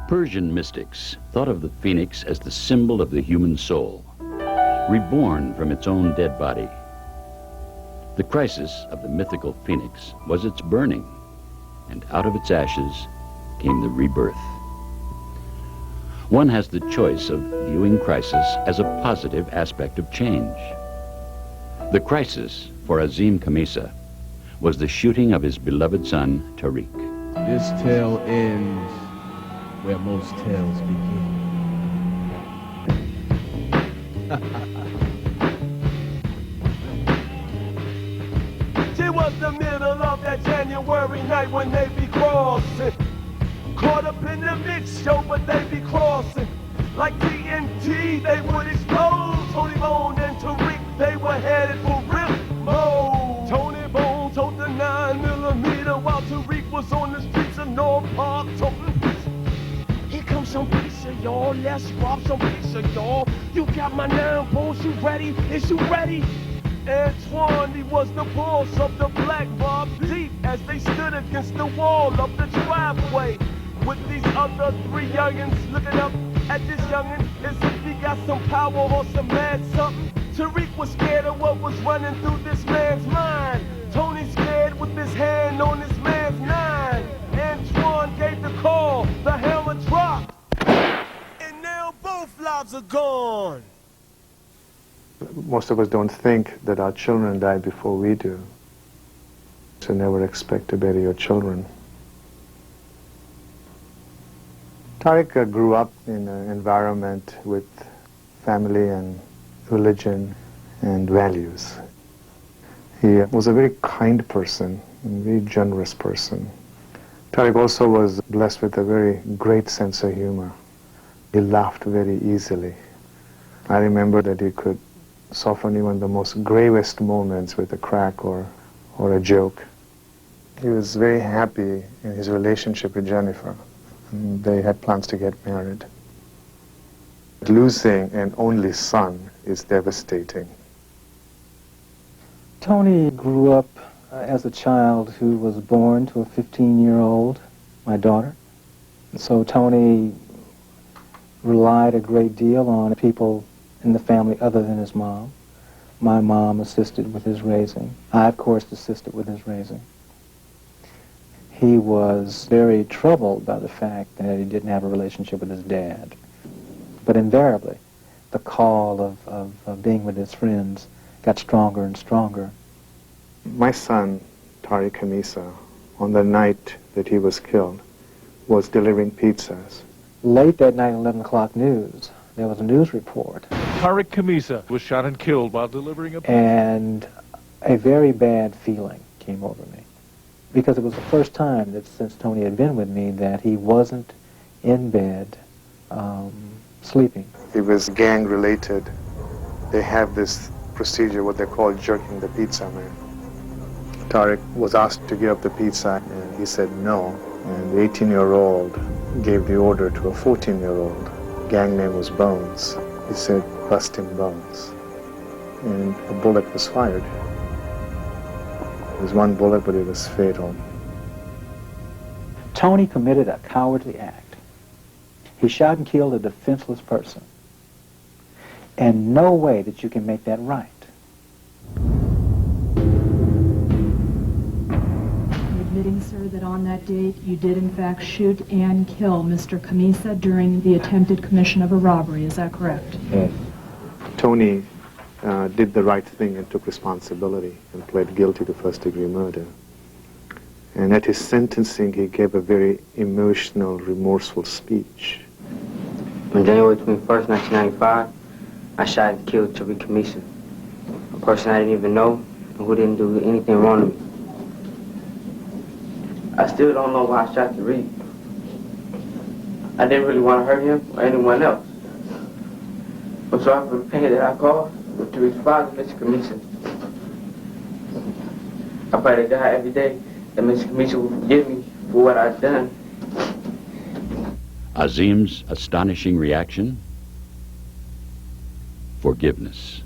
Persian mystics thought of the phoenix as the symbol of the human soul, reborn from its own dead body. The crisis of the mythical phoenix was its burning, and out of its ashes came the rebirth. One has the choice of viewing crisis as a positive aspect of change. The crisis for Azim Khamisa was the shooting of his beloved son, Tariq. This tale ends where most tales begin. She was the middle of that January night when they be crossing. Caught up in the mix show, but they be crossing. Like TNT, they would explode. Tony Bone and Tariq, they were headed for rip mode. Tony Bone told the 9mm while Tariq was on the streets of North Park toting. Here comes some pizza, y'all. Let's rob some pizza, y'all. You got my 9 bones, you ready? Is you ready? Antoine, he was the boss of the Black Mob Deep as they stood against the wall of the driveway. With these other 3 youngins looking up at this youngin' as if he got some power or some mad something. Tariq was scared of what was running through this man's mind. Tony scared with his hand on his man's 9. Antoine gave the call, the hammer dropped, and now both lives are gone. Most of us don't think that our children die before we do. So never expect to bury your children. Tariq grew up in an environment with family and religion and values. He was a very kind person, a very generous person. Tariq also was blessed with a very great sense of humor. He laughed very easily. I remember that he could soften even the most gravest moments with a crack or a joke. He was very happy in his relationship with Jennifer. And they had plans to get married. Losing an only son is devastating. Tony grew up as a child who was born to a 15-year-old, my daughter. And so Tony relied a great deal on people in the family other than his mom. My mom assisted with his raising. I, of course, assisted with his raising. He was very troubled by the fact that he didn't have a relationship with his dad. But invariably, the call of being with his friends got stronger and stronger. My son, Tariq Khamisa, on the night that he was killed, was delivering pizzas. Late that night, 11 o'clock news, there was a news report. Tariq Khamisa was shot and killed while delivering a pizza. And a very bad feeling came over me. Because it was the first time that since Tony had been with me that he wasn't in bed sleeping. It was gang-related. They have this procedure, what they call jerking the pizza man. Tariq was asked to give up the pizza, and he said no. And the 18-year-old gave the order to a 14-year-old. Gang name was Bones. He said, bust him, Bones. And a bullet was fired. It was one bullet, but it was fatal. Tony committed a cowardly act. He shot and killed a defenseless person. And no way that you can make that right. Admitting, sir, that on that date you did in fact shoot and kill Mr. Khamisa during the attempted commission of a robbery. Is that correct? Yes. Tony did the right thing and took responsibility and pled guilty to first-degree murder. And at his sentencing, he gave a very emotional, remorseful speech. On January 21st, 1995, I shot and killed Tariq Khamisa, a person I didn't even know and who didn't do anything wrong to me. I still don't know why I shot Tariq. I didn't really want to hurt him or anyone else. I'm sorry for the pain that I caused with Tariq's father, Mr. Khamisa. I pray to God every day that Mr. Khamisa will forgive me for what I've done. Azim's astonishing reaction? Forgiveness.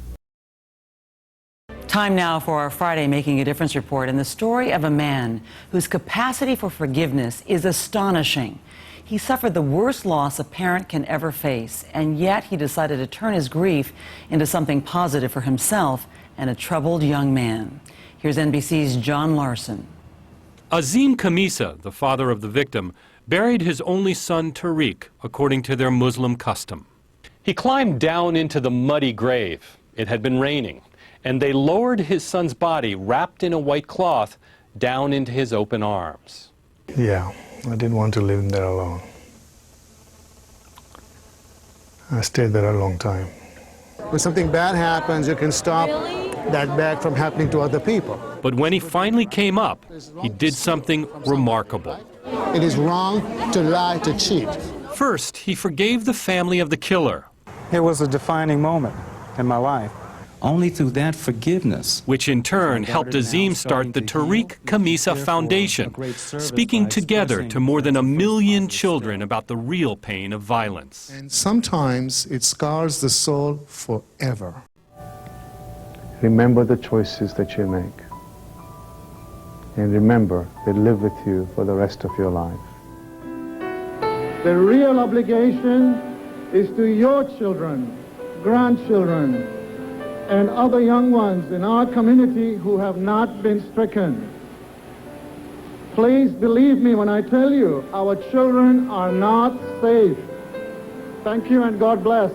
Time now for our Friday Making a Difference report and the story of a man whose capacity for forgiveness is astonishing. He suffered the worst loss a parent can ever face, and yet he decided to turn his grief into something positive for himself and a troubled young man. Here's NBC's John Larson. Azim Khamisa, the father of the victim, buried his only son Tariq, according to their Muslim custom. He climbed down into the muddy grave. It had been raining, and they lowered his son's body, wrapped in a white cloth, down into his open arms. Yeah, I didn't want to live there alone. I stayed there a long time. When something bad happens, you can stop that bad from happening to other people. But when he finally came up, he did something remarkable. It is wrong to lie, to cheat. First, he forgave the family of the killer. It was a defining moment in my life. Only through that forgiveness, which in turn helped Azim start the Tariq Khamisa Foundation, speaking together to more than 1 million children about the real pain of violence. And sometimes it scars the soul forever. Remember the choices that you make. And remember, they live with you for the rest of your life. The real obligation is to your children, grandchildren, and other young ones in our community who have not been stricken. Please believe me when I tell you, our children are not safe. Thank you and God bless.